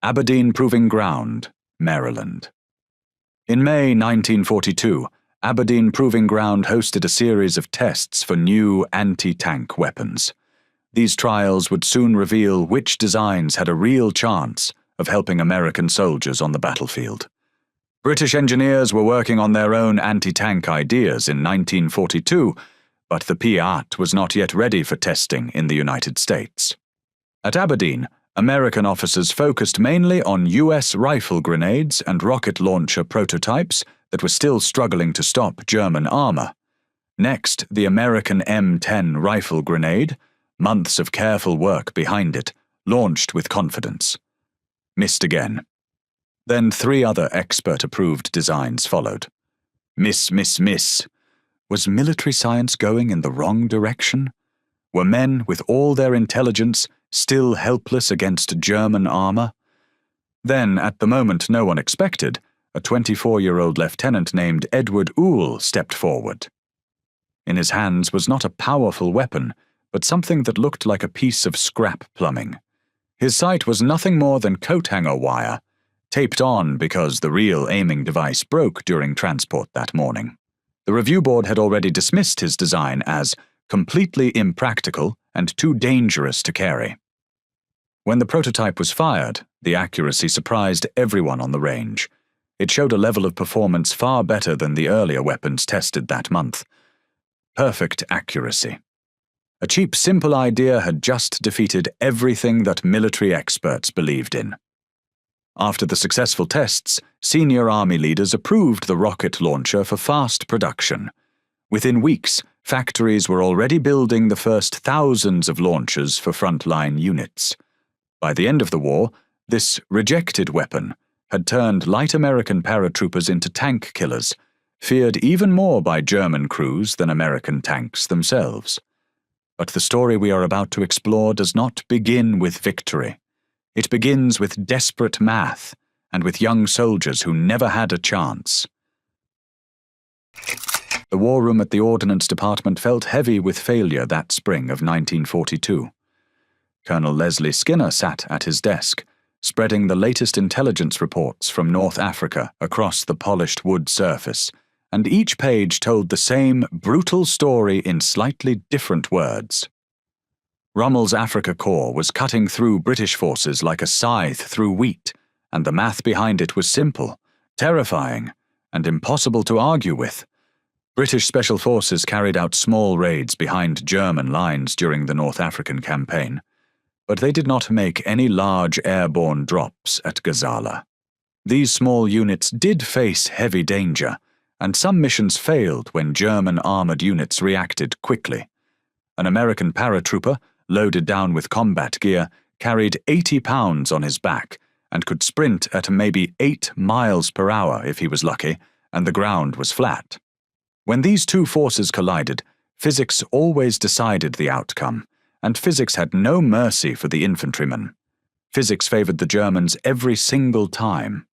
Aberdeen Proving Ground, Maryland. In May 1942, Aberdeen Proving Ground hosted a series of tests for new anti-tank weapons. These trials would soon reveal which designs had a real chance of helping American soldiers on the battlefield. British engineers were working on their own anti-tank ideas in 1942, but the P-8 was not yet ready for testing in the United States. At Aberdeen, American officers focused mainly on U.S. rifle grenades and rocket launcher prototypes that were still struggling to stop German armor. Next, the American M10 rifle grenade, months of careful work behind it, launched with confidence. Missed again. Then 3 other expert-approved designs followed. Miss. Was military science going in the wrong direction? Were men, with all their intelligence, still helpless against German armor? Then, at the moment no one expected, a 24-year-old lieutenant named Edward Uhl stepped forward. In his hands was not a powerful weapon, but something that looked like a piece of scrap plumbing. His sight was nothing more than coat-hanger wire, taped on because the real aiming device broke during transport that morning. The review board had already dismissed his design as completely impractical and too dangerous to carry. When the prototype was fired, the accuracy surprised everyone on the range. It showed a level of performance far better than the earlier weapons tested that month. Perfect accuracy. A cheap, simple idea had just defeated everything that military experts believed in. After the successful tests, senior army leaders approved the rocket launcher for fast production. Within weeks, factories were already building the first thousands of launchers for frontline units. By the end of the war, this rejected weapon had turned light American paratroopers into tank killers, feared even more by German crews than American tanks themselves. But the story we are about to explore does not begin with victory. It begins with desperate math and with young soldiers who never had a chance. The war room at the Ordnance Department felt heavy with failure that spring of 1942. Colonel Leslie Skinner sat at his desk, spreading the latest intelligence reports from North Africa across the polished wood surface, and each page told the same brutal story in slightly different words. Rommel's Africa Corps was cutting through British forces like a scythe through wheat, and the math behind it was simple, terrifying, and impossible to argue with. British Special Forces carried out small raids behind German lines during the North African campaign, but they did not make any large airborne drops at Gazala. These small units did face heavy danger, and some missions failed when German armored units reacted quickly. An American paratrooper, loaded down with combat gear, carried 80 pounds on his back and could sprint at maybe 8 miles per hour if he was lucky, and the ground was flat. When these two forces collided, physics always decided the outcome, and physics had no mercy for the infantrymen. Physics favored the Germans every single time.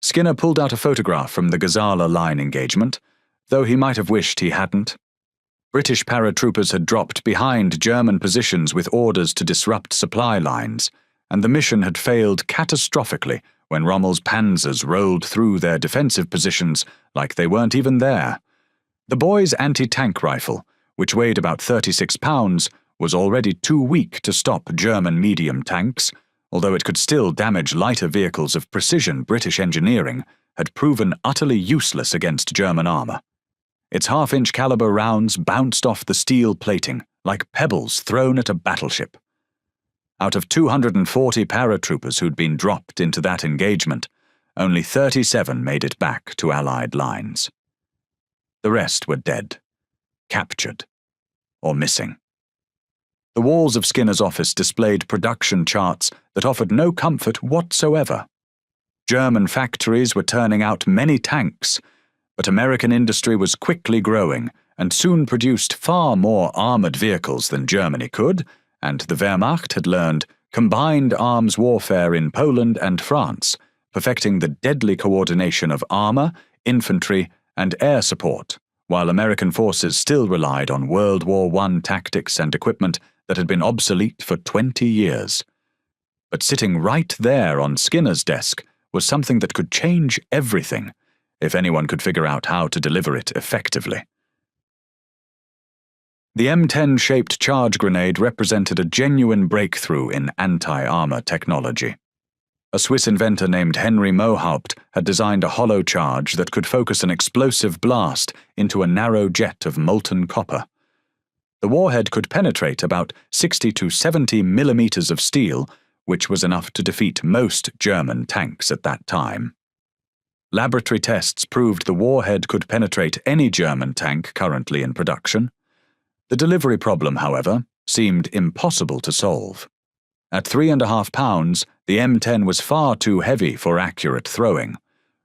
Skinner pulled out a photograph from the Gazala line engagement, though he might have wished he hadn't. British paratroopers had dropped behind German positions with orders to disrupt supply lines, and the mission had failed catastrophically when Rommel's panzers rolled through their defensive positions like they weren't even there. The boy's anti-tank rifle, which weighed about 36 pounds, was already too weak to stop German medium tanks, although it could still damage lighter vehicles of precision British engineering, had proven utterly useless against German armor. Its half-inch caliber rounds bounced off the steel plating like pebbles thrown at a battleship. Out of 240 paratroopers who'd been dropped into that engagement, only 37 made it back to Allied lines. The rest were dead, captured, or missing. The walls of Skinner's office displayed production charts that offered no comfort whatsoever. German factories were turning out many tanks, but American industry was quickly growing and soon produced far more armored vehicles than Germany could, and the Wehrmacht had learned combined arms warfare in Poland and France, perfecting the deadly coordination of armor, infantry, and air support, while American forces still relied on World War I tactics and equipment that had been obsolete for 20 years. But sitting right there on Skinner's desk was something that could change everything, if anyone could figure out how to deliver it effectively. The M10-shaped charge grenade represented a genuine breakthrough in anti-armor technology. A Swiss inventor named Henry Mohaupt had designed a hollow charge that could focus an explosive blast into a narrow jet of molten copper. The warhead could penetrate about 60 to 70 millimeters of steel, which was enough to defeat most German tanks at that time. Laboratory tests proved the warhead could penetrate any German tank currently in production. The delivery problem, however, seemed impossible to solve. At 3.5 pounds, the M10 was far too heavy for accurate throwing.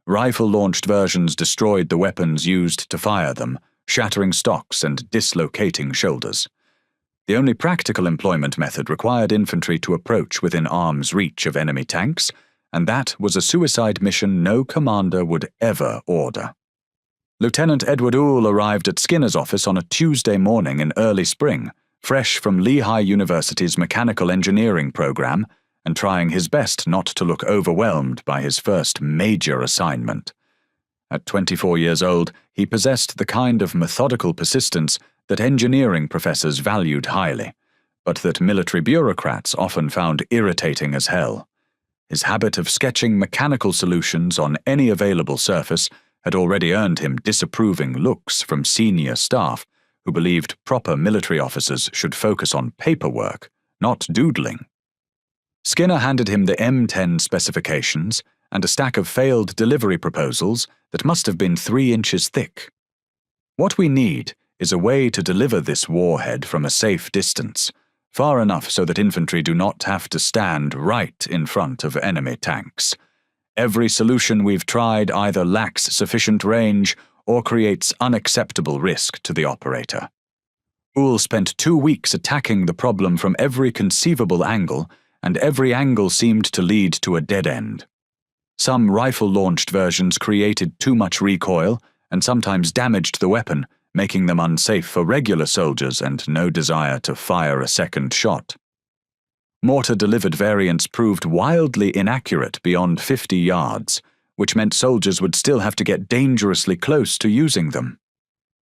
Rifle-launched versions destroyed the weapons used to fire them, shattering stocks and dislocating shoulders. The only practical employment method required infantry to approach within arm's reach of enemy tanks, and that was a suicide mission no commander would ever order. Lieutenant Edward Uhl arrived at Skinner's office on a Tuesday morning in early spring, fresh from Lehigh University's mechanical engineering program, and trying his best not to look overwhelmed by his first major assignment. At 24 years old, he possessed the kind of methodical persistence that engineering professors valued highly, but that military bureaucrats often found irritating as hell. His habit of sketching mechanical solutions on any available surface had already earned him disapproving looks from senior staff who believed proper military officers should focus on paperwork, not doodling. Skinner handed him the M10 specifications and a stack of failed delivery proposals that must have been 3 inches thick. What we need is a way to deliver this warhead from a safe distance, far enough so that infantry do not have to stand right in front of enemy tanks. Every solution we've tried either lacks sufficient range or creates unacceptable risk to the operator. Uhl spent 2 weeks attacking the problem from every conceivable angle, and every angle seemed to lead to a dead end. Some rifle-launched versions created too much recoil and sometimes damaged the weapon, making them unsafe for regular soldiers and no desire to fire a second shot. Mortar-delivered variants proved wildly inaccurate beyond 50 yards, which meant soldiers would still have to get dangerously close to using them.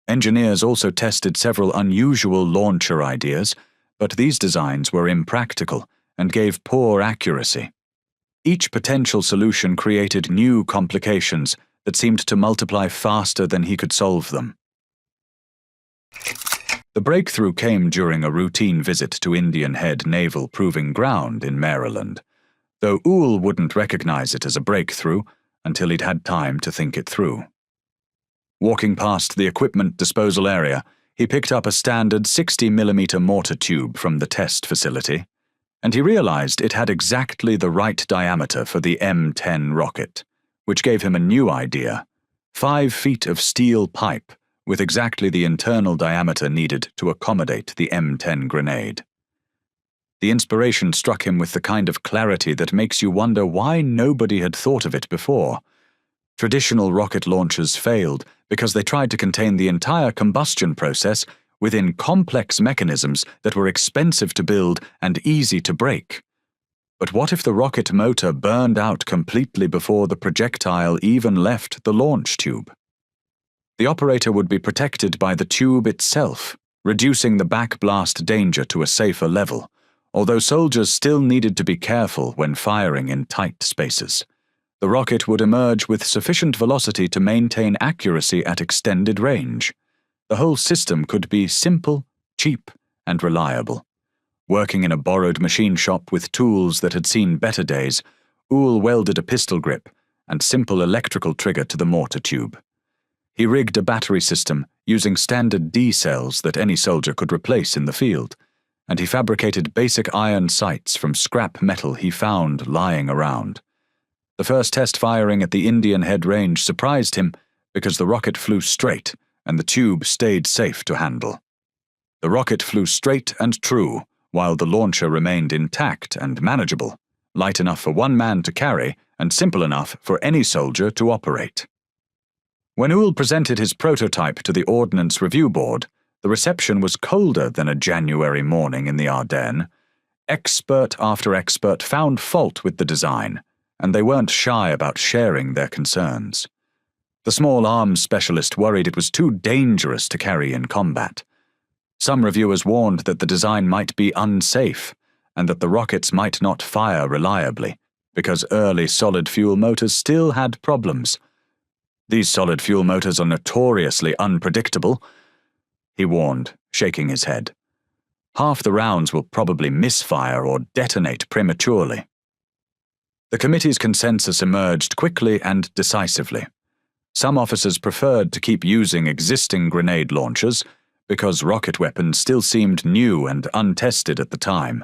Engineers also tested several unusual launcher ideas, but these designs were impractical and gave poor accuracy. Each potential solution created new complications that seemed to multiply faster than he could solve them. The breakthrough came during a routine visit to Indian Head Naval Proving Ground in Maryland, though Uhl wouldn't recognize it as a breakthrough until he'd had time to think it through. Walking past the equipment disposal area, he picked up a standard 60mm mortar tube from the test facility, and he realized it had exactly the right diameter for the M10 rocket, which gave him a new idea: 5 feet of steel pipe with exactly the internal diameter needed to accommodate the M10 grenade. The inspiration struck him with the kind of clarity that makes you wonder why nobody had thought of it before. Traditional rocket launchers failed because they tried to contain the entire combustion process within complex mechanisms that were expensive to build and easy to break. But what if the rocket motor burned out completely before the projectile even left the launch tube? The operator would be protected by the tube itself, reducing the backblast danger to a safer level, although soldiers still needed to be careful when firing in tight spaces. The rocket would emerge with sufficient velocity to maintain accuracy at extended range. The whole system could be simple, cheap, and reliable. Working in a borrowed machine shop with tools that had seen better days, Uhl welded a pistol grip and simple electrical trigger to the mortar tube. He rigged a battery system using standard D cells that any soldier could replace in the field, and he fabricated basic iron sights from scrap metal he found lying around. The first test firing at the Indian Head range surprised him because the rocket flew straight and the tube stayed safe to handle. The rocket flew straight and true, while the launcher remained intact and manageable, light enough for one man to carry and simple enough for any soldier to operate. When Uhl presented his prototype to the Ordnance Review Board, the reception was colder than a January morning in the Ardennes. Expert after expert found fault with the design, and they weren't shy about sharing their concerns. The small arms specialist worried it was too dangerous to carry in combat. Some reviewers warned that the design might be unsafe, and that the rockets might not fire reliably, because early solid-fuel motors still had problems. "These solid-fuel motors are notoriously unpredictable," he warned, shaking his head. "Half the rounds will probably misfire or detonate prematurely." The committee's consensus emerged quickly and decisively. Some officers preferred to keep using existing grenade launchers because rocket weapons still seemed new and untested at the time.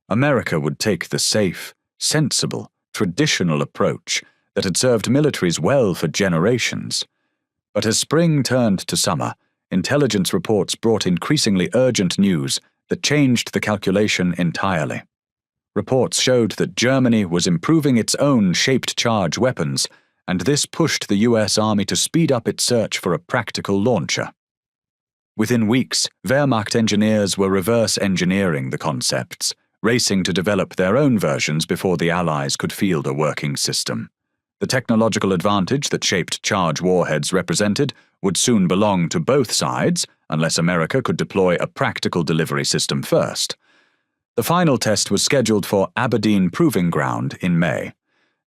America would take the safe, sensible, traditional approach that had served militaries well for generations. But as spring turned to summer, intelligence reports brought increasingly urgent news that changed the calculation entirely. Reports showed that Germany was improving its own shaped charge weapons, and this pushed the US Army to speed up its search for a practical launcher. Within weeks, Wehrmacht engineers were reverse engineering the concepts, racing to develop their own versions before the Allies could field a working system. The technological advantage that shaped charge warheads represented would soon belong to both sides, unless America could deploy a practical delivery system first. The final test was scheduled for Aberdeen Proving Ground in May.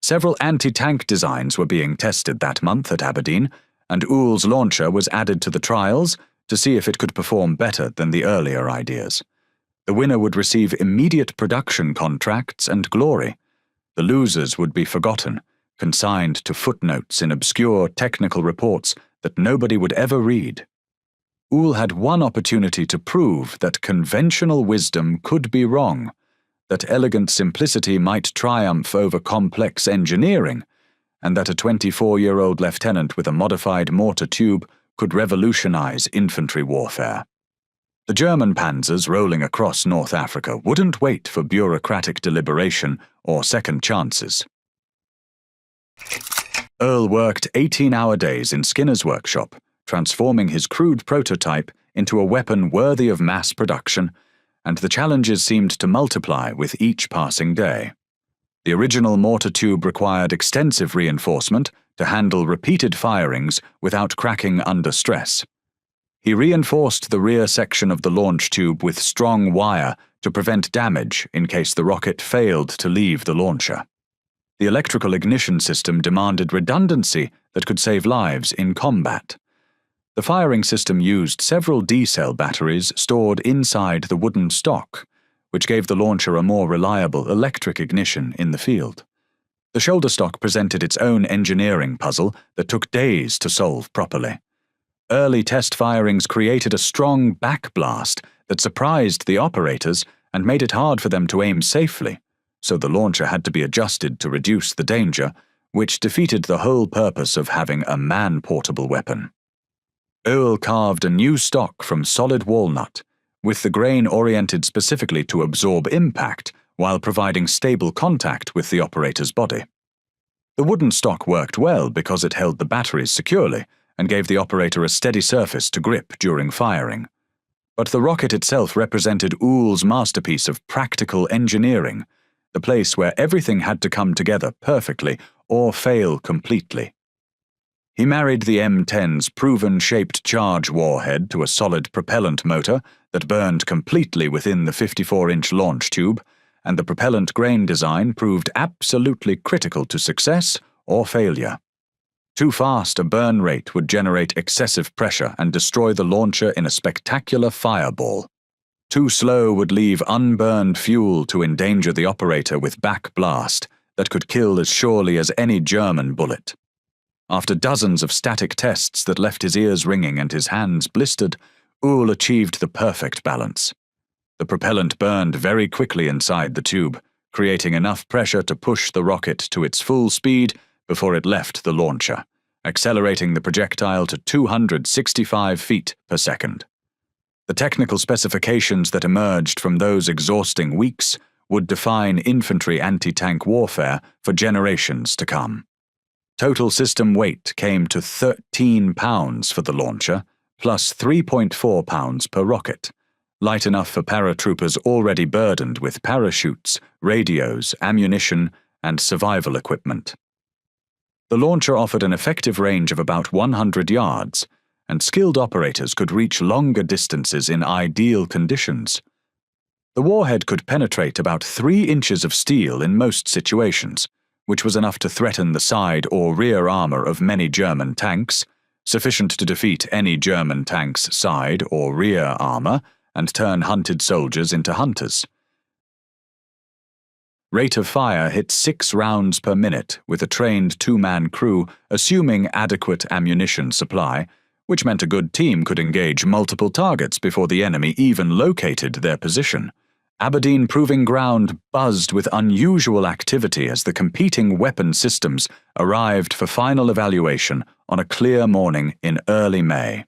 Several anti-tank designs were being tested that month at Aberdeen, and Uhl's launcher was added to the trials to see if it could perform better than the earlier ideas. The winner would receive immediate production contracts and glory. The losers would be forgotten, consigned to footnotes in obscure technical reports that nobody would ever read. Uhl had one opportunity to prove that conventional wisdom could be wrong, that elegant simplicity might triumph over complex engineering, and that a 24-year-old lieutenant with a modified mortar tube could revolutionize infantry warfare. The German panzers rolling across North Africa wouldn't wait for bureaucratic deliberation or second chances. Uhl worked 18-hour days in Skinner's workshop, transforming his crude prototype into a weapon worthy of mass production, and the challenges seemed to multiply with each passing day. The original mortar tube required extensive reinforcement to handle repeated firings without cracking under stress. He reinforced the rear section of the launch tube with strong wire to prevent damage in case the rocket failed to leave the launcher. The electrical ignition system demanded redundancy that could save lives in combat. The firing system used several D-cell batteries stored inside the wooden stock, which gave the launcher a more reliable electric ignition in the field. The shoulder stock presented its own engineering puzzle that took days to solve properly. Early test firings created a strong backblast that surprised the operators and made it hard for them to aim safely, so the launcher had to be adjusted to reduce the danger, which defeated the whole purpose of having a man-portable weapon. Uhl carved a new stock from solid walnut, with the grain oriented specifically to absorb impact while providing stable contact with the operator's body. The wooden stock worked well because it held the batteries securely and gave the operator a steady surface to grip during firing. But the rocket itself represented Uhl's masterpiece of practical engineering, the place where everything had to come together perfectly or fail completely. He married the M10's proven shaped charge warhead to a solid propellant motor that burned completely within the 54-inch launch tube, and the propellant grain design proved absolutely critical to success or failure. Too fast a burn rate would generate excessive pressure and destroy the launcher in a spectacular fireball. Too slow would leave unburned fuel to endanger the operator with backblast that could kill as surely as any German bullet. After dozens of static tests that left his ears ringing and his hands blistered, Uhl achieved the perfect balance. The propellant burned very quickly inside the tube, creating enough pressure to push the rocket to its full speed before it left the launcher, accelerating the projectile to 265 feet per second. The technical specifications that emerged from those exhausting weeks would define infantry anti-tank warfare for generations to come. Total system weight came to 13 pounds for the launcher, plus 3.4 pounds per rocket, light enough for paratroopers already burdened with parachutes, radios, ammunition, and survival equipment. The launcher offered an effective range of about 100 yards, and skilled operators could reach longer distances in ideal conditions. The warhead could penetrate about 3 inches of steel in most situations, which was enough to threaten the side or rear armor of many German tanks, sufficient to defeat any German tank's side or rear armor and turn hunted soldiers into hunters. Rate of fire hit 6 rounds per minute with a trained 2-man crew assuming adequate ammunition supply, which meant a good team could engage multiple targets before the enemy even located their position. Aberdeen Proving Ground buzzed with unusual activity as the competing weapon systems arrived for final evaluation on a clear morning in early May.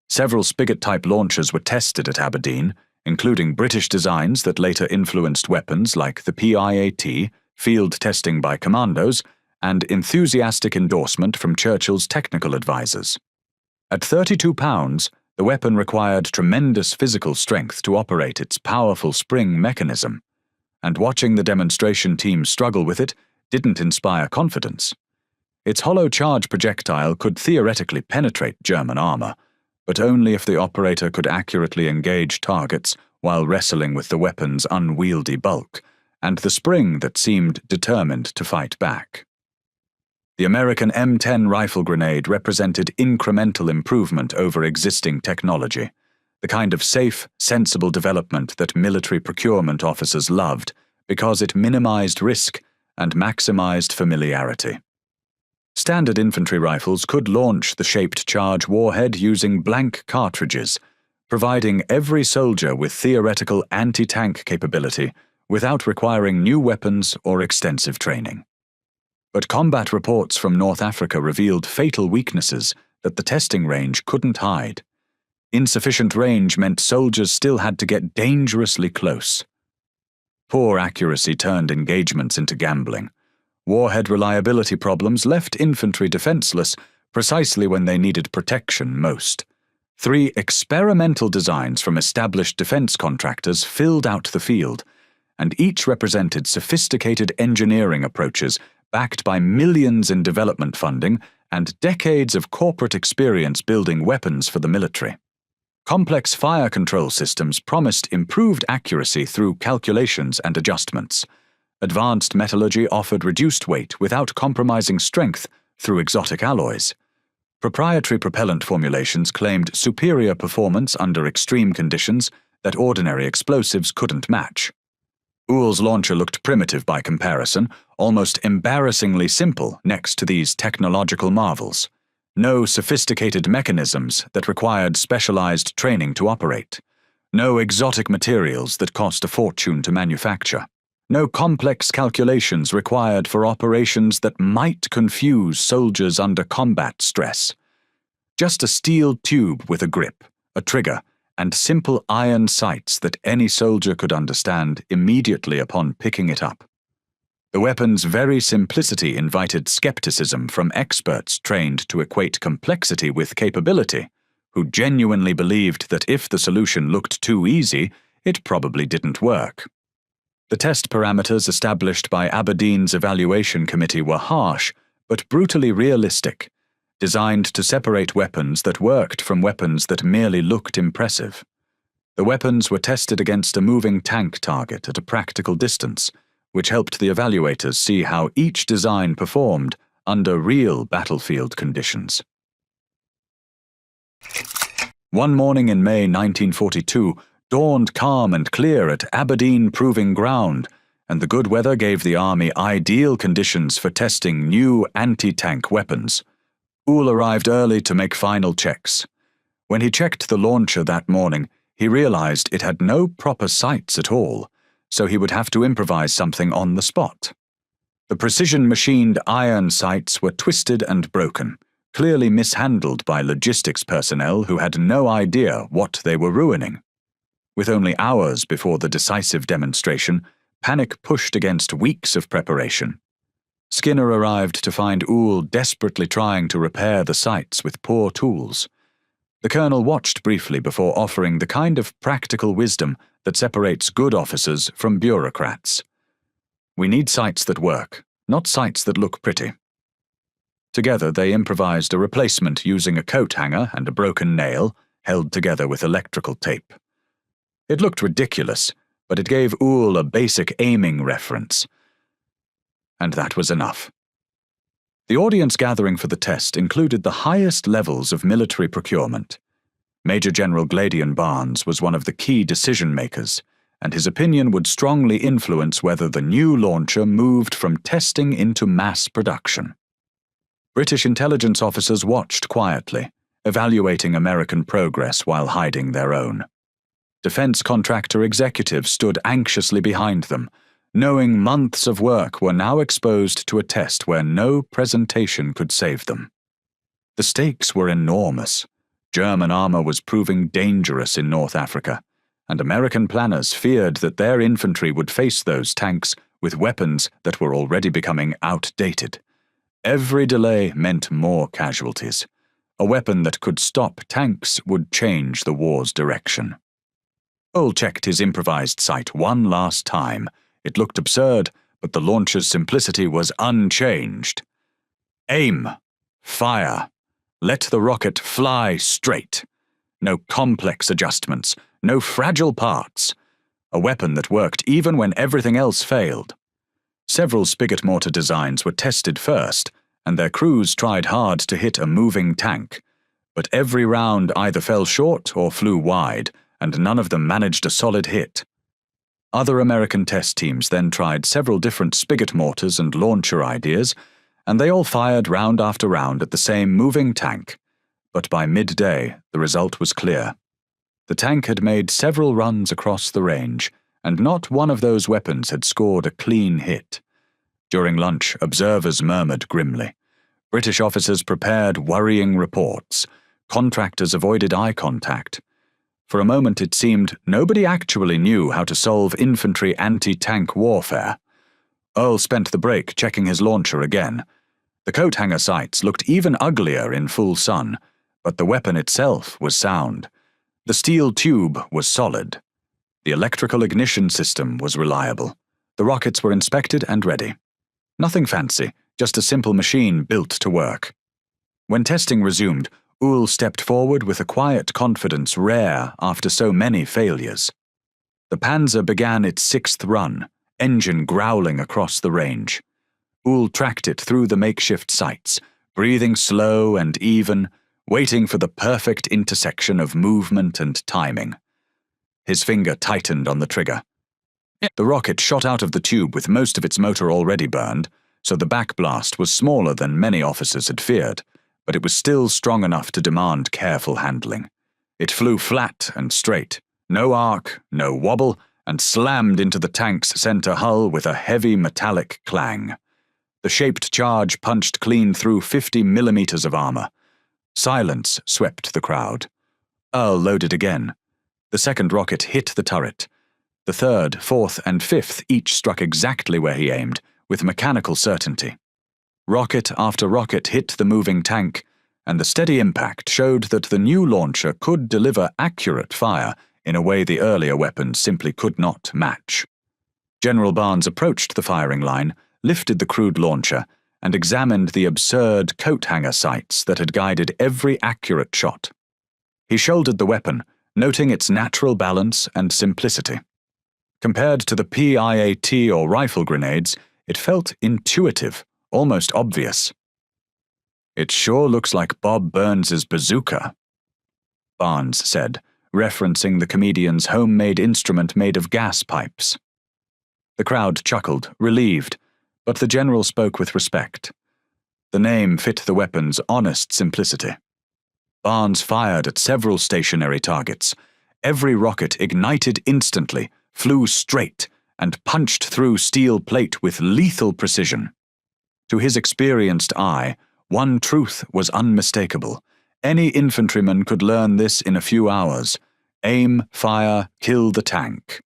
Several Spigot-type launchers were tested at Aberdeen, including British designs that later influenced weapons like the PIAT, field testing by commandos, and enthusiastic endorsement from Churchill's technical advisors. At 32 pounds, the weapon required tremendous physical strength to operate its powerful spring mechanism, and watching the demonstration team struggle with it didn't inspire confidence. Its hollow charge projectile could theoretically penetrate German armor, but only if the operator could accurately engage targets while wrestling with the weapon's unwieldy bulk, and the spring that seemed determined to fight back. The American M10 rifle grenade represented incremental improvement over existing technology, the kind of safe, sensible development that military procurement officers loved because it minimized risk and maximized familiarity. Standard infantry rifles could launch the shaped charge warhead using blank cartridges, providing every soldier with theoretical anti-tank capability without requiring new weapons or extensive training. But combat reports from North Africa revealed fatal weaknesses that the testing range couldn't hide. Insufficient range meant soldiers still had to get dangerously close. Poor accuracy turned engagements into gambling. Warhead reliability problems left infantry defenseless precisely when they needed protection most. 3 experimental designs from established defense contractors filled out the field, and each represented sophisticated engineering approaches backed by millions in development funding and decades of corporate experience building weapons for the military. Complex fire control systems promised improved accuracy through calculations and adjustments. Advanced metallurgy offered reduced weight without compromising strength through exotic alloys. Proprietary propellant formulations claimed superior performance under extreme conditions that ordinary explosives couldn't match. Uhl's launcher looked primitive by comparison, almost embarrassingly simple next to these technological marvels. No sophisticated mechanisms that required specialized training to operate. No exotic materials that cost a fortune to manufacture. No complex calculations required for operations that might confuse soldiers under combat stress. Just a steel tube with a grip, a trigger, and simple iron sights that any soldier could understand immediately upon picking it up. The weapon's very simplicity invited skepticism from experts trained to equate complexity with capability, who genuinely believed that if the solution looked too easy, it probably didn't work. The test parameters established by Aberdeen's evaluation committee were harsh, but brutally realistic, designed to separate weapons that worked from weapons that merely looked impressive. The weapons were tested against a moving tank target at a practical distance, which helped the evaluators see how each design performed under real battlefield conditions. One morning in May 1942 dawned calm and clear at Aberdeen Proving Ground, and the good weather gave the army ideal conditions for testing new anti-tank weapons. Uhl arrived early to make final checks. When he checked the launcher that morning, he realized it had no proper sights at all, so he would have to improvise something on the spot. The precision-machined iron sights were twisted and broken, clearly mishandled by logistics personnel who had no idea what they were ruining. With only hours before the decisive demonstration, panic pushed against weeks of preparation. Skinner arrived to find Uhl desperately trying to repair the sights with poor tools. The colonel watched briefly before offering the kind of practical wisdom that separates good officers from bureaucrats. "We need sights that work, not sights that look pretty." Together they improvised a replacement using a coat hanger and a broken nail, held together with electrical tape. It looked ridiculous, but it gave Uhl a basic aiming reference. And that was enough. The audience gathering for the test included the highest levels of military procurement. Major General Gladian Barnes was one of the key decision-makers, and his opinion would strongly influence whether the new launcher moved from testing into mass production. British intelligence officers watched quietly, evaluating American progress while hiding their own. Defense contractor executives stood anxiously behind them, knowing months of work were now exposed to a test where no presentation could save them. The stakes were enormous. German armor was proving dangerous in North Africa, and American planners feared that their infantry would face those tanks with weapons that were already becoming outdated. Every delay meant more casualties. A weapon that could stop tanks would change the war's direction. Uhl checked his improvised sight one last time. It looked absurd, but the launcher's simplicity was unchanged. Aim. Fire. Let the rocket fly straight. No complex adjustments, no fragile parts. A weapon that worked even when everything else failed. Several spigot mortar designs were tested first, and their crews tried hard to hit a moving tank. But every round either fell short or flew wide, and none of them managed a solid hit. Other American test teams then tried several different spigot mortars and launcher ideas, and they all fired round after round at the same moving tank. But by midday, the result was clear. The tank had made several runs across the range, and not one of those weapons had scored a clean hit. During lunch, observers murmured grimly. British officers prepared worrying reports. Contractors avoided eye contact. For a moment it seemed nobody actually knew how to solve infantry anti-tank warfare. Uhl spent the break checking his launcher again. The coat hanger sights looked even uglier in full sun, but the weapon itself was sound. The steel tube was solid. The electrical ignition system was reliable. The rockets were inspected and ready. Nothing fancy, just a simple machine built to work. When testing resumed, Uhl stepped forward with a quiet confidence rare after so many failures. The Panzer began its sixth run, engine growling across the range. Uhl tracked it through the makeshift sights, breathing slow and even, waiting for the perfect intersection of movement and timing. His finger tightened on the trigger. The rocket shot out of the tube with most of its motor already burned, so the backblast was smaller than many officers had feared, but it was still strong enough to demand careful handling. It flew flat and straight, no arc, no wobble, and slammed into the tank's center hull with a heavy metallic clang. The shaped charge punched clean through 50 millimeters of armor. Silence swept the crowd. Uhl loaded again. The second rocket hit the turret. The third, fourth, and fifth each struck exactly where he aimed, with mechanical certainty. Rocket after rocket hit the moving tank, and the steady impact showed that the new launcher could deliver accurate fire in a way the earlier weapons simply could not match. General Barnes approached the firing line, lifted the crude launcher, and examined the absurd coat hanger sights that had guided every accurate shot. He shouldered the weapon, noting its natural balance and simplicity. Compared to the PIAT or rifle grenades, it felt intuitive, almost obvious. "It sure looks like Bob Burns's bazooka," Barnes said, referencing the comedian's homemade instrument made of gas pipes. The crowd chuckled, relieved, but the general spoke with respect. The name fit the weapon's honest simplicity. Barnes fired at several stationary targets. Every rocket ignited instantly, flew straight, and punched through steel plate with lethal precision. To his experienced eye, one truth was unmistakable. Any infantryman could learn this in a few hours. Aim, fire, kill the tank.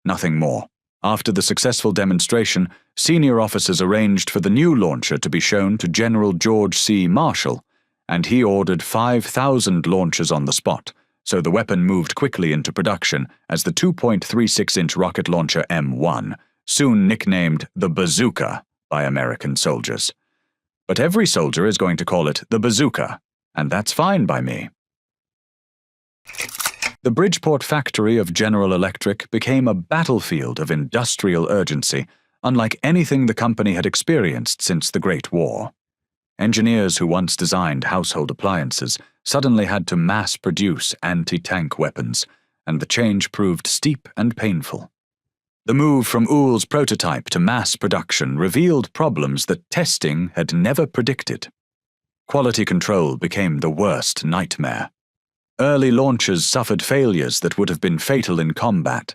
Nothing more. After the successful demonstration, senior officers arranged for the new launcher to be shown to General George C. Marshall, and he ordered 5,000 launchers on the spot, so the weapon moved quickly into production as the 2.36-inch rocket launcher M1, soon nicknamed the Bazooka by American soldiers. But every soldier is going to call it the Bazooka, and that's fine by me. The Bridgeport factory of General Electric became a battlefield of industrial urgency, unlike anything the company had experienced since the Great War. Engineers who once designed household appliances suddenly had to mass-produce anti-tank weapons, and the change proved steep and painful. The move from Uhl's prototype to mass production revealed problems that testing had never predicted. Quality control became the worst nightmare. Early launches suffered failures that would have been fatal in combat.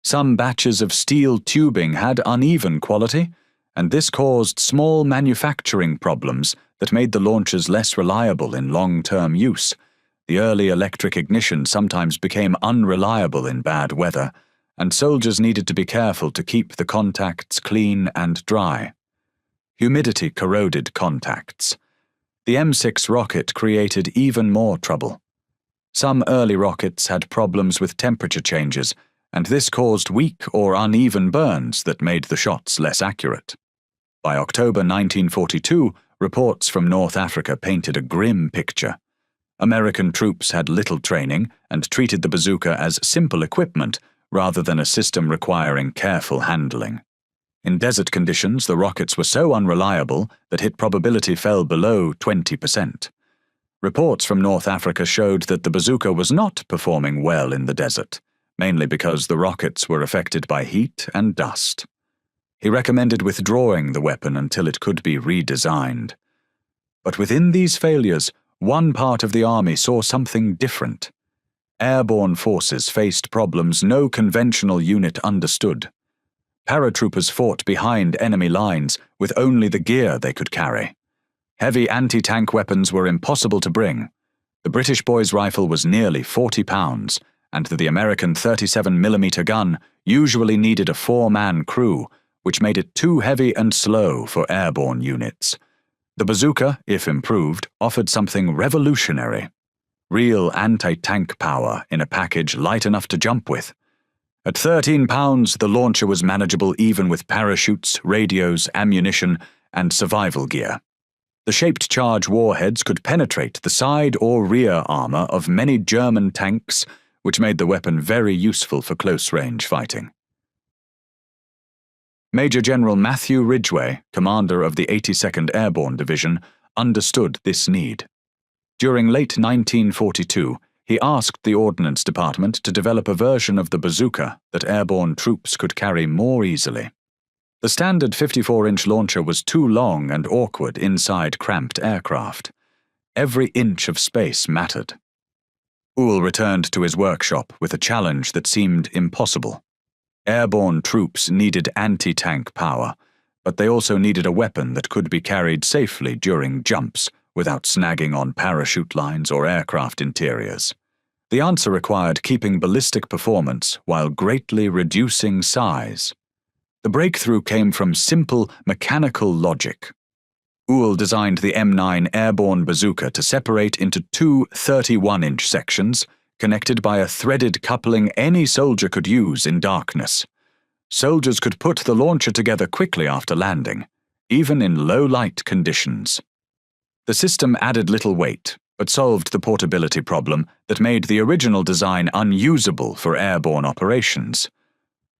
Some batches of steel tubing had uneven quality, and this caused small manufacturing problems that made the launchers less reliable in long-term use. The early electric ignition sometimes became unreliable in bad weather, and soldiers needed to be careful to keep the contacts clean and dry. Humidity corroded contacts. The M6 rocket created even more trouble. Some early rockets had problems with temperature changes, and this caused weak or uneven burns that made the shots less accurate. By October 1942, reports from North Africa painted a grim picture. American troops had little training and treated the bazooka as simple equipment rather than a system requiring careful handling. In desert conditions, the rockets were so unreliable that hit probability fell below 20%. Reports from North Africa showed that the bazooka was not performing well in the desert, mainly because the rockets were affected by heat and dust. He recommended withdrawing the weapon until it could be redesigned. But within these failures, one part of the army saw something different. Airborne forces faced problems no conventional unit understood. Paratroopers fought behind enemy lines with only the gear they could carry. Heavy anti-tank weapons were impossible to bring. The British boy's rifle was nearly 40 pounds, and the American 37mm gun usually needed a 4-man crew, which made it too heavy and slow for airborne units. The bazooka, if improved, offered something revolutionary. Real anti-tank power in a package light enough to jump with. At 13 pounds, the launcher was manageable even with parachutes, radios, ammunition, and survival gear. The shaped charge warheads could penetrate the side or rear armor of many German tanks, which made the weapon very useful for close-range fighting. Major General Matthew Ridgway, commander of the 82nd Airborne Division, understood this need. During late 1942, he asked the Ordnance Department to develop a version of the bazooka that airborne troops could carry more easily. The standard 54-inch launcher was too long and awkward inside cramped aircraft. Every inch of space mattered. Uhl returned to his workshop with a challenge that seemed impossible. Airborne troops needed anti-tank power, but they also needed a weapon that could be carried safely during jumps without snagging on parachute lines or aircraft interiors. The answer required keeping ballistic performance while greatly reducing size. The breakthrough came from simple mechanical logic. Uhl designed the M9 airborne bazooka to separate into two 31-inch sections, connected by a threaded coupling any soldier could use in darkness. Soldiers could put the launcher together quickly after landing, even in low-light conditions. The system added little weight, but solved the portability problem that made the original design unusable for airborne operations.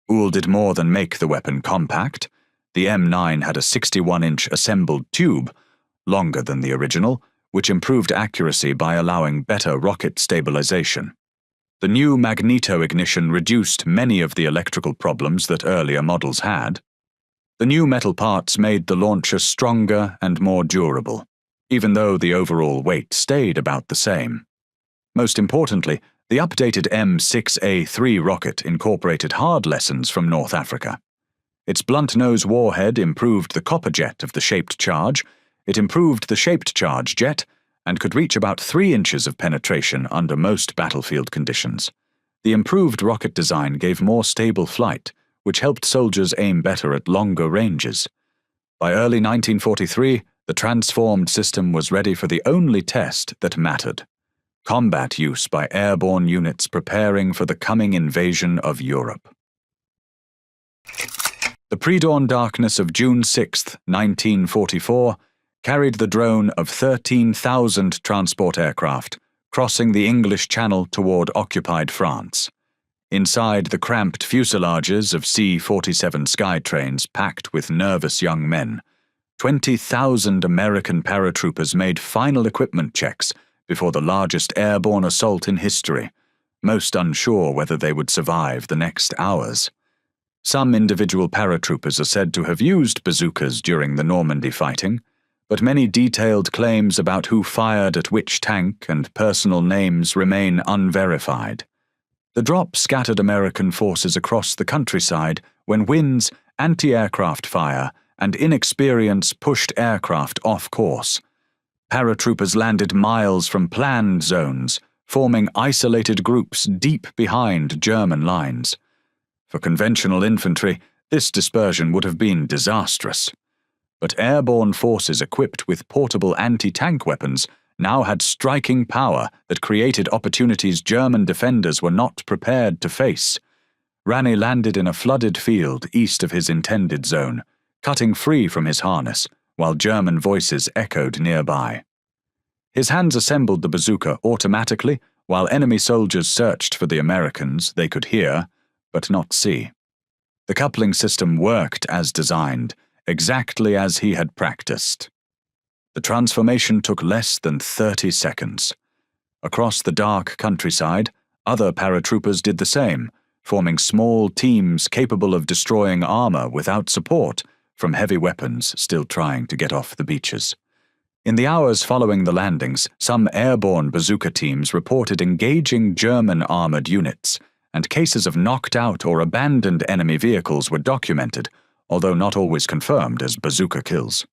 Uhl did more than make the weapon compact. The M9 had a 61-inch assembled tube, longer than the original, which improved accuracy by allowing better rocket stabilization. The new magneto-ignition reduced many of the electrical problems that earlier models had. The new metal parts made the launcher stronger and more durable, even though the overall weight stayed about the same. Most importantly, the updated M6A3 rocket incorporated hard lessons from North Africa. Its blunt-nose warhead improved the copper jet of the shaped charge, it improved the shaped charge jet, and could reach about 3 inches of penetration under most battlefield conditions. The improved rocket design gave more stable flight, which helped soldiers aim better at longer ranges. By early 1943, The transformed system was ready for the only test that mattered: combat use by airborne units preparing for the coming invasion of Europe. The pre-dawn darkness of June 6, 1944, carried the drone of 13,000 transport aircraft, crossing the English Channel toward occupied France. Inside the cramped fuselages of C-47 Skytrains packed with nervous young men, 20,000 American paratroopers made final equipment checks before the largest airborne assault in history, most unsure whether they would survive the next hours. Some individual paratroopers are said to have used bazookas during the Normandy fighting, but many detailed claims about who fired at which tank and personal names remain unverified. The drop scattered American forces across the countryside when winds, anti-aircraft fire, and inexperience pushed aircraft off course. Paratroopers landed miles from planned zones, forming isolated groups deep behind German lines. For conventional infantry, this dispersion would have been disastrous. But airborne forces equipped with portable anti-tank weapons now had striking power that created opportunities German defenders were not prepared to face. Rani landed in a flooded field east of his intended zone, cutting free from his harness, while German voices echoed nearby. His hands assembled the bazooka automatically, while enemy soldiers searched for the Americans they could hear, but not see. The coupling system worked as designed, exactly as he had practiced. The transformation took less than 30 seconds. Across the dark countryside, other paratroopers did the same, forming small teams capable of destroying armor without support from heavy weapons still trying to get off the beaches. In the hours following the landings, some airborne bazooka teams reported engaging German armored units, and cases of knocked-out or abandoned enemy vehicles were documented, although not always confirmed as bazooka kills.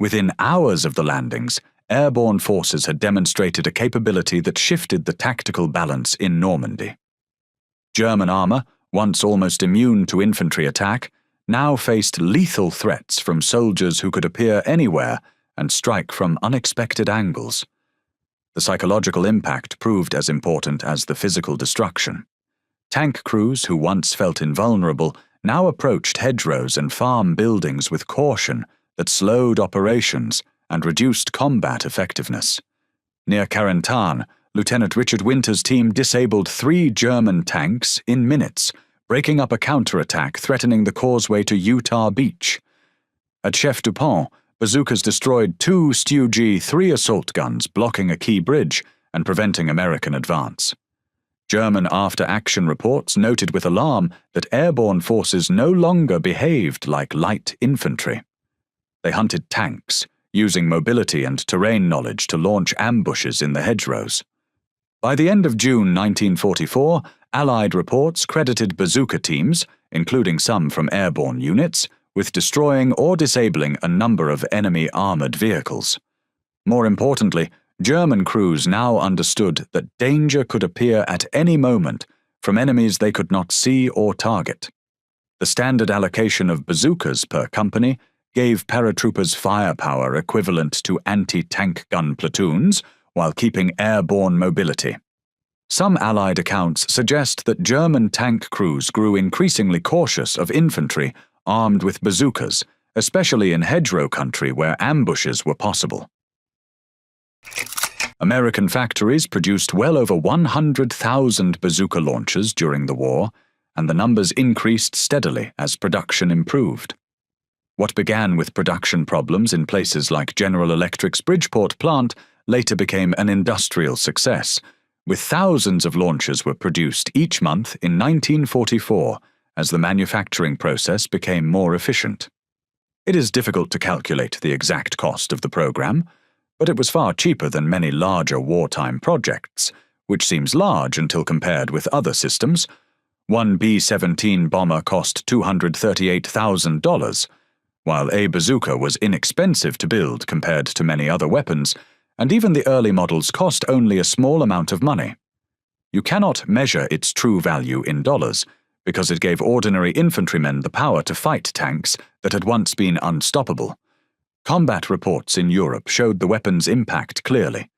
Within hours of the landings, airborne forces had demonstrated a capability that shifted the tactical balance in Normandy. German armor, once almost immune to infantry attack, now faced lethal threats from soldiers who could appear anywhere and strike from unexpected angles. The psychological impact proved as important as the physical destruction. Tank crews who once felt invulnerable now approached hedgerows and farm buildings with caution that slowed operations and reduced combat effectiveness. Near Carentan, Lieutenant Richard Winter's team disabled 3 German tanks in minutes, breaking up a counterattack threatening the causeway to Utah Beach. At Chef du Pont, bazookas destroyed 2 Stu-G-3 assault guns blocking a key bridge and preventing American advance. German after-action reports noted with alarm that airborne forces no longer behaved like light infantry. They hunted tanks, using mobility and terrain knowledge to launch ambushes in the hedgerows. By the end of June 1944, Allied reports credited bazooka teams, including some from airborne units, with destroying or disabling a number of enemy armored vehicles. More importantly, German crews now understood that danger could appear at any moment from enemies they could not see or target. The standard allocation of bazookas per company gave paratroopers firepower equivalent to anti-tank gun platoons while keeping airborne mobility. Some Allied accounts suggest that German tank crews grew increasingly cautious of infantry armed with bazookas, especially in hedgerow country where ambushes were possible. American factories produced well over 100,000 bazooka launchers during the war, and the numbers increased steadily as production improved. What began with production problems in places like General Electric's Bridgeport plant later became an industrial success, with thousands of launchers were produced each month in 1944 as the manufacturing process became more efficient. It is difficult to calculate the exact cost of the program, but it was far cheaper than many larger wartime projects, which seems large until compared with other systems. One B-17 bomber cost $238,000, while a bazooka was inexpensive to build compared to many other weapons, and even the early models cost only a small amount of money. You cannot measure its true value in dollars, because it gave ordinary infantrymen the power to fight tanks that had once been unstoppable. Combat reports in Europe showed the weapon's impact clearly.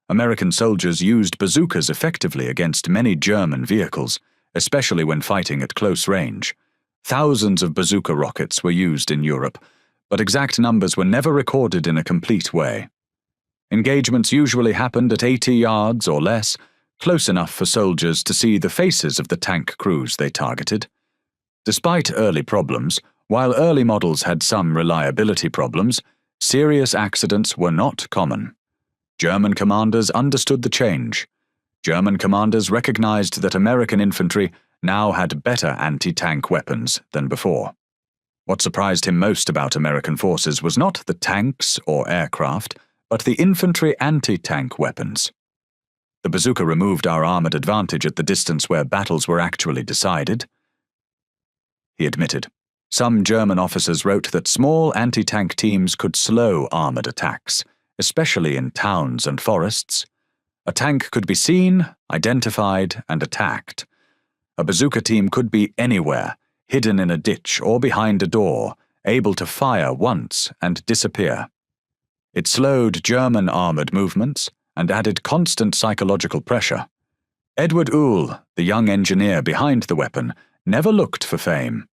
American soldiers used bazookas effectively against many German vehicles, especially when fighting at close range. Thousands of bazooka rockets were used in Europe, but exact numbers were never recorded in a complete way. Engagements usually happened at 80 yards or less, close enough for soldiers to see the faces of the tank crews they targeted. Despite early problems, while early models had some reliability problems, serious accidents were not common. German commanders understood the change. German commanders recognized that American infantry now had better anti-tank weapons than before. What surprised him most about American forces was not the tanks or aircraft, but the infantry anti-tank weapons. The bazooka removed our armored advantage at the distance where battles were actually decided, he admitted. Some German officers wrote that small anti-tank teams could slow armored attacks, especially in towns and forests. A tank could be seen, identified, and attacked. A bazooka team could be anywhere, hidden in a ditch or behind a door, able to fire once and disappear. It slowed German armored movements and added constant psychological pressure. Edward Uhl, the young engineer behind the weapon, never looked for fame.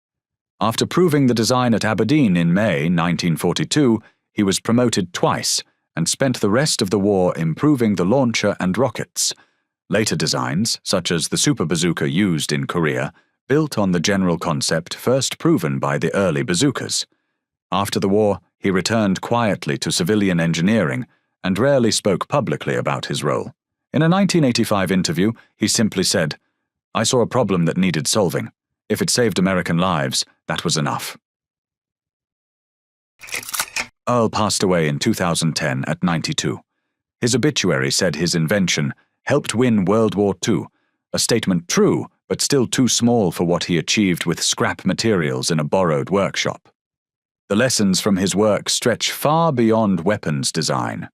After proving the design at Aberdeen in May 1942, he was promoted twice and spent the rest of the war improving the launcher and rockets. Later designs, such as the super bazooka used in Korea, built on the general concept first proven by the early bazookas. After the war, he returned quietly to civilian engineering and rarely spoke publicly about his role. In a 1985 interview, he simply said, "I saw a problem that needed solving. If it saved American lives, that was enough." Uhl passed away in 2010 at 92. His obituary said his invention helped win World War II, a statement true but still too small for what he achieved with scrap materials in a borrowed workshop. The lessons from his work stretch far beyond weapons design.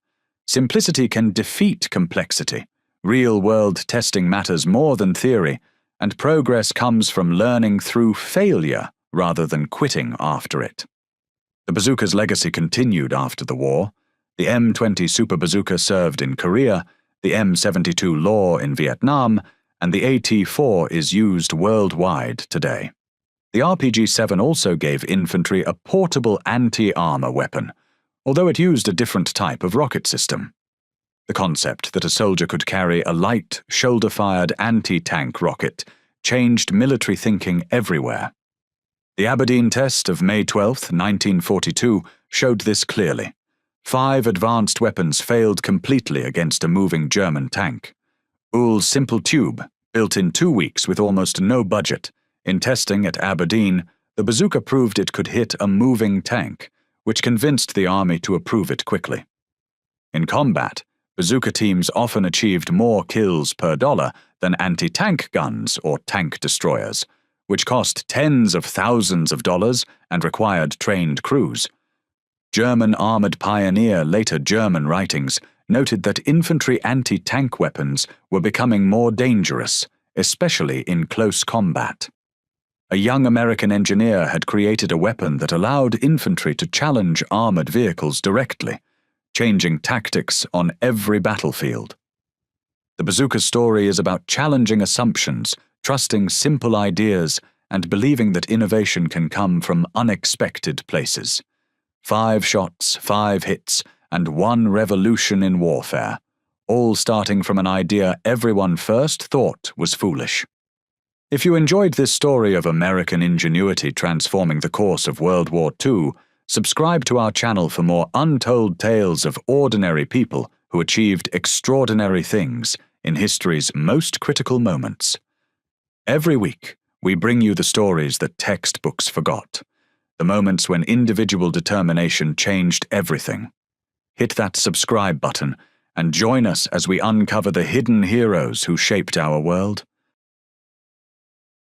Simplicity can defeat complexity. Real-world testing matters more than theory, and progress comes from learning through failure rather than quitting after it. The bazooka's legacy continued after the war. The M20 Super Bazooka served in Korea, the M72 Law in Vietnam, and the AT-4 is used worldwide today. The RPG-7 also gave infantry a portable anti-armor weapon, although it used a different type of rocket system. The concept that a soldier could carry a light, shoulder-fired anti-tank rocket changed military thinking everywhere. The Aberdeen test of May 12, 1942, showed this clearly. 5 advanced weapons failed completely against a moving German tank. Uhl's simple tube, built in 2 weeks with almost no budget. In testing at Aberdeen, the bazooka proved it could hit a moving tank, which convinced the army to approve it quickly. In combat, bazooka teams often achieved more kills per dollar than anti-tank guns or tank destroyers, which cost tens of thousands of dollars and required trained crews. German armored pioneer later German writings noted that infantry anti-tank weapons were becoming more dangerous, especially in close combat. A young American engineer had created a weapon that allowed infantry to challenge armored vehicles directly, changing tactics on every battlefield. The bazooka story is about challenging assumptions, trusting simple ideas, and believing that innovation can come from unexpected places. 5 shots, 5 hits, and 1 revolution in warfare, all starting from an idea everyone first thought was foolish. If you enjoyed this story of American ingenuity transforming the course of World War II, subscribe to our channel for more untold tales of ordinary people who achieved extraordinary things in history's most critical moments. Every week, we bring you the stories that textbooks forgot, the moments when individual determination changed everything. Hit that subscribe button and join us as we uncover the hidden heroes who shaped our world.